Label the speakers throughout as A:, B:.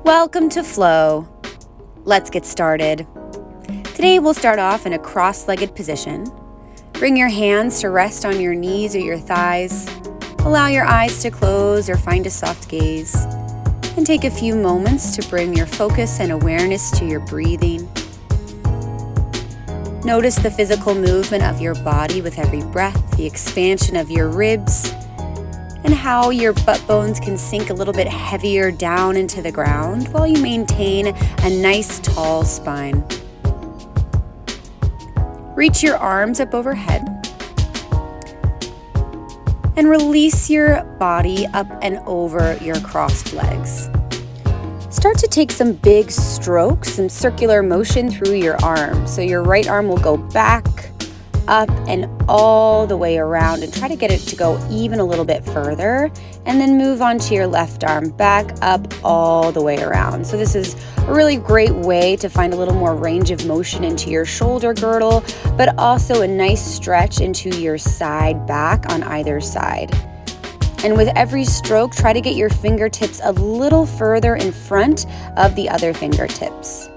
A: Welcome to Flow. Let's get started. Today we'll start off in a cross-legged position. Bring your hands to rest on your knees or your thighs. Allow your eyes to close or find a soft gaze. And take a few moments to bring your focus and awareness to your breathing. Notice the physical movement of your body with every breath, the expansion of your ribs, and how your butt bones can sink a little bit heavier down into the ground while you maintain a nice tall spine. Reach your arms up overhead and release your body up and over your crossed legs. Start to take some big strokes, some circular motion through your arms. So your right arm will go back, up, and all the way around, and try to get it to go even a little bit further, and then move on to your left arm, back, up, all the way around. So this is a really great way to find a little more range of motion into your shoulder girdle, but also a nice stretch into your side back on either side. And with every stroke, try to get your fingertips a little further in front of the other fingertips.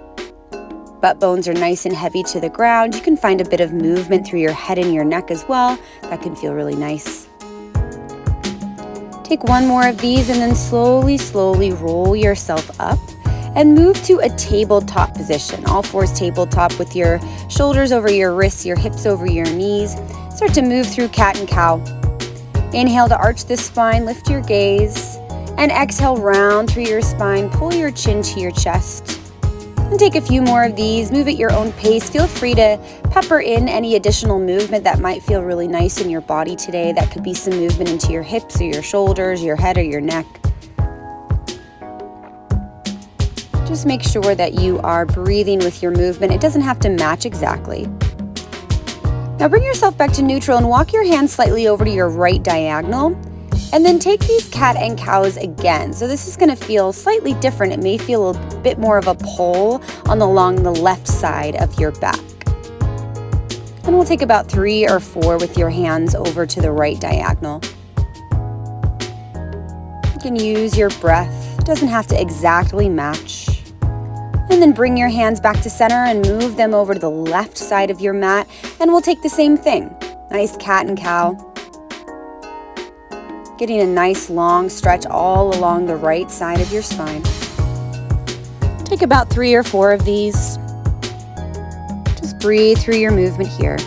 A: Butt bones are nice and heavy to the ground. You can find a bit of movement through your head and your neck as well. That can feel really nice. Take one more of these and then slowly roll yourself up and move to a tabletop position. All fours tabletop with your shoulders over your wrists, your hips over your knees. Start to move through cat and cow. Inhale to arch the spine, lift your gaze, and exhale round through your spine. Pull your chin to your chest. And take a few more of these, move at your own pace. Feel free to pepper in any additional movement that might feel really nice in your body today. That could be some movement into your hips or your shoulders, your head or your neck. Just make sure that you are breathing with your movement. It doesn't have to match exactly. Now bring yourself back to neutral and walk your hands slightly over to your right diagonal. And then take these cat and cows again. So this is going to feel slightly different. It may feel a bit more of a pull along the left side of your back. And we'll take about 3 or 4 with your hands over to the right diagonal. You can use your breath. It doesn't have to exactly match. And then bring your hands back to center and move them over to the left side of your mat. And we'll take the same thing. Nice cat and cow. Getting a nice long stretch all along the right side of your spine. Take about 3 or 4 of these. Just breathe through your movement here.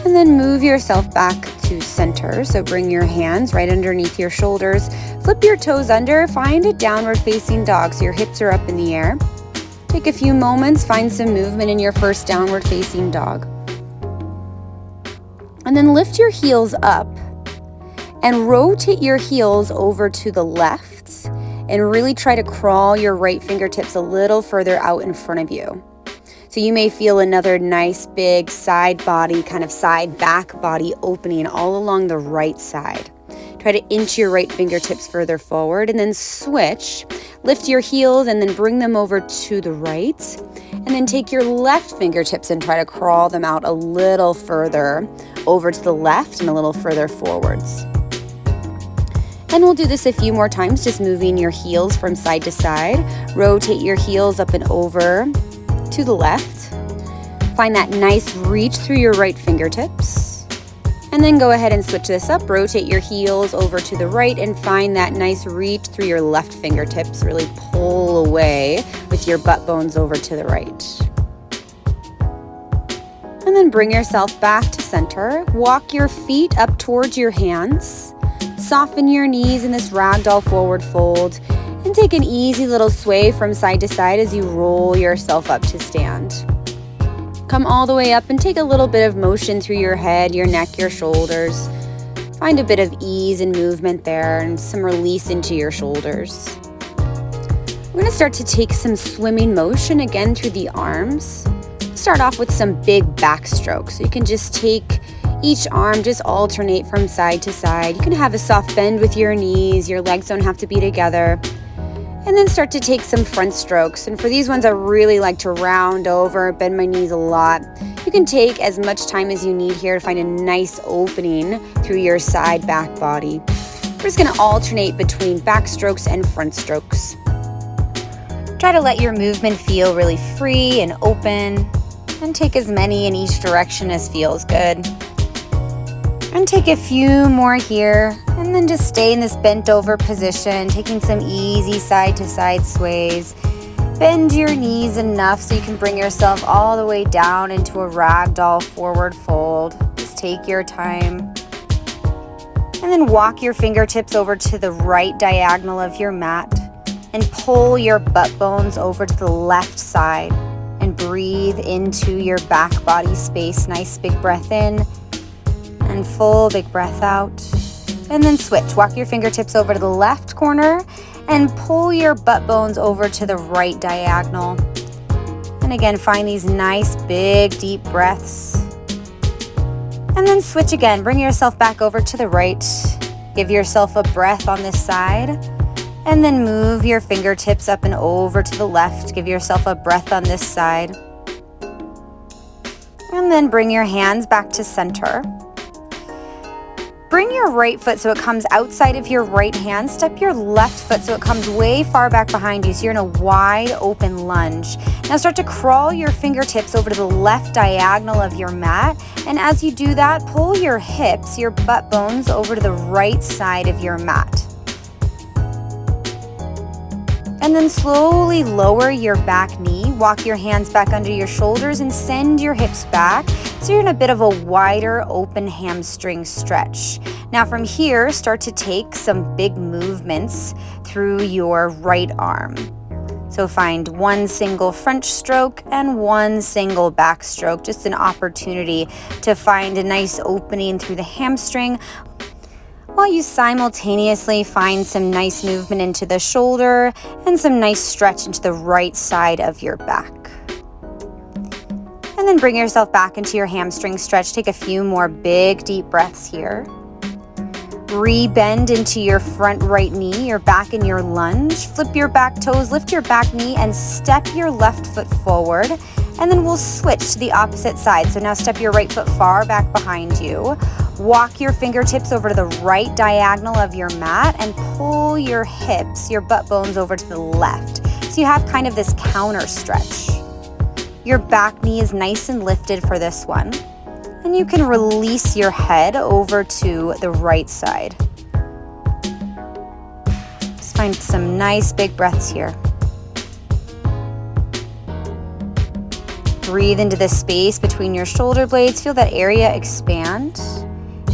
A: And then move yourself back to center. So bring your hands right underneath your shoulders. Flip your toes under. Find a downward facing dog so your hips are up in the air. Take a few moments. Find some movement in your first downward facing dog. And then lift your heels up and rotate your heels over to the left and really try to crawl your right fingertips a little further out in front of you. So you may feel another nice big side body, kind of side back body opening all along the right side. Try to inch your right fingertips further forward and then switch. Lift your heels and then bring them over to the right. And then take your left fingertips and try to crawl them out a little further over to the left and a little further forwards. And we'll do this a few more times, just moving your heels from side to side. Rotate your heels up and over to the left. Find that nice reach through your right fingertips. And then go ahead and switch this up. Rotate your heels over to the right and find that nice reach through your left fingertips. Really pull away with your butt bones over to the right. And then bring yourself back to center. Walk your feet up towards your hands. Soften your knees in this ragdoll forward fold. And take an easy little sway from side to side as you roll yourself up to stand. Come all the way up and take a little bit of motion through your head, your neck, your shoulders. Find a bit of ease and movement there and some release into your shoulders. We're going to start to take some swimming motion again through the arms. Start off with some big back strokes. So you can just take each arm, just alternate from side to side. You can have a soft bend with your knees. Your legs don't have to be together. And then start to take some front strokes. And for these ones, I really like to round over, bend my knees a lot. You can take as much time as you need here to find a nice opening through your side back body. just going to alternate between back strokes and front strokes. Try to let your movement feel really free and open, and take as many in each direction as feels good. And take a few more here, and then just stay in this bent over position, taking some easy side to side sways. Bend your knees enough so you can bring yourself all the way down into a ragdoll forward fold. Just take your time. And then walk your fingertips over to the right diagonal of your mat and pull your butt bones over to the left side and breathe into your back body space. Nice big breath in and full big breath out. And then switch. Walk your fingertips over to the left corner and pull your butt bones over to the right diagonal. And again, find these nice big deep breaths. And then switch again. Bring yourself back over to the right. Give yourself a breath on this side. And then move your fingertips up and over to the left. Give yourself a breath on this side. And then bring your hands back to center. Bring your right foot so it comes outside of your right hand. Step your left foot so it comes way far back behind you. So you're in a wide open lunge. Now start to crawl your fingertips over to the left diagonal of your mat. And as you do that, pull your hips, your butt bones, over to the right side of your mat. And then slowly lower your back knee. Walk your hands back under your shoulders and send your hips back. So you're in a bit of a wider open hamstring stretch. Now from here, start to take some big movements through your right arm. So find one single French stroke and one single back stroke. Just an opportunity to find a nice opening through the hamstring, while you simultaneously find some nice movement into the shoulder and some nice stretch into the right side of your back. And then bring yourself back into your hamstring stretch. Take a few more big deep breaths here. Re-bend into your front right knee. You're back in your lunge. Flip your back toes, lift your back knee, and step your left foot forward. And then we'll switch to the opposite side. So now step your right foot far back behind you. Walk your fingertips over to the right diagonal of your mat and pull your hips, your butt bones, over to the left. So you have kind of this counter stretch. Your back knee is nice and lifted for this one. And you can release your head over to the right side. Just find some nice big breaths here. Breathe into the space between your shoulder blades. Feel that area expand.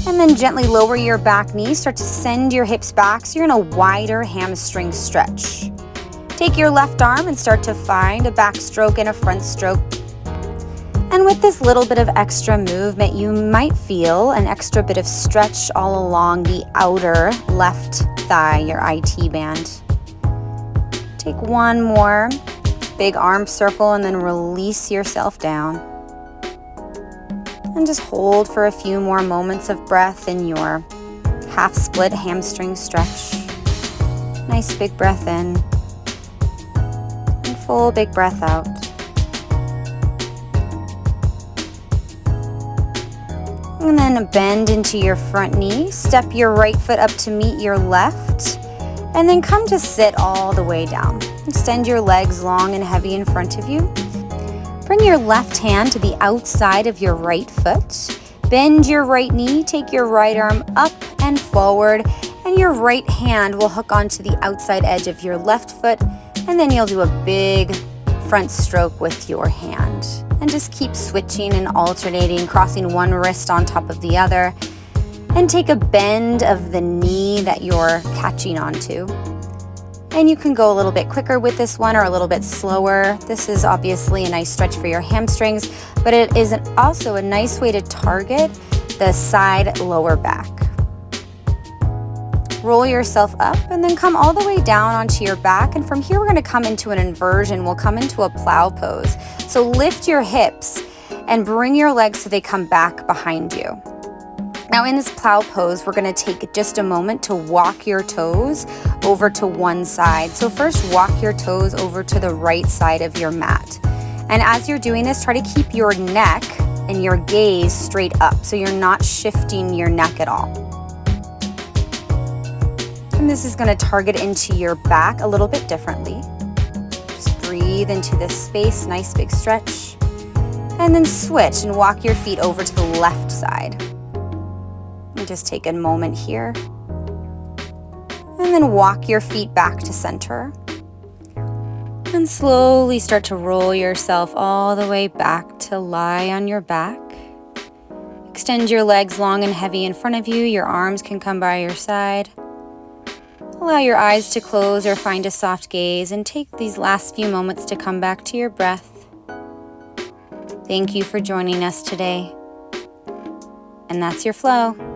A: And then gently lower your back knee. Start to send your hips back so you're in a wider hamstring stretch. Take your left arm and start to find a back stroke and a front stroke. And with this little bit of extra movement, you might feel an extra bit of stretch all along the outer left thigh, your IT band. Take one more big arm circle and then release yourself down. And just hold for a few more moments of breath in your half split hamstring stretch. Nice big breath in and full big breath out. And then bend into your front knee. Step your right foot up to meet your left. And then come to sit all the way down. Extend your legs long and heavy in front of you. Bring your left hand to the outside of your right foot. Bend your right knee. Take your right arm up and forward. And your right hand will hook onto the outside edge of your left foot. And then you'll do a big front stroke with your hand. And just keep switching and alternating, crossing one wrist on top of the other. And take a bend of the knee that you're catching onto. And you can go a little bit quicker with this one or a little bit slower. This is obviously a nice stretch for your hamstrings, but it is also a nice way to target the side lower back. Roll yourself up and then come all the way down onto your back. And from here, we're going to come into an inversion. We'll come into a plow pose. So lift your hips and bring your legs so they come back behind you. Now in this plow pose, we're going to take just a moment to walk your toes over to one side. So first, walk your toes over to the right side of your mat. And as you're doing this, try to keep your neck and your gaze straight up so you're not shifting your neck at all. And this is going to target into your back a little bit differently. Just breathe into this space, nice big stretch. And then switch and walk your feet over to the left side. And just take a moment here. And then walk your feet back to center. And slowly start to roll yourself all the way back to lie on your back. Extend your legs long and heavy in front of you. Your arms can come by your side. Allow your eyes to close or find a soft gaze and take these last few moments to come back to your breath. Thank you for joining us today. And that's your flow.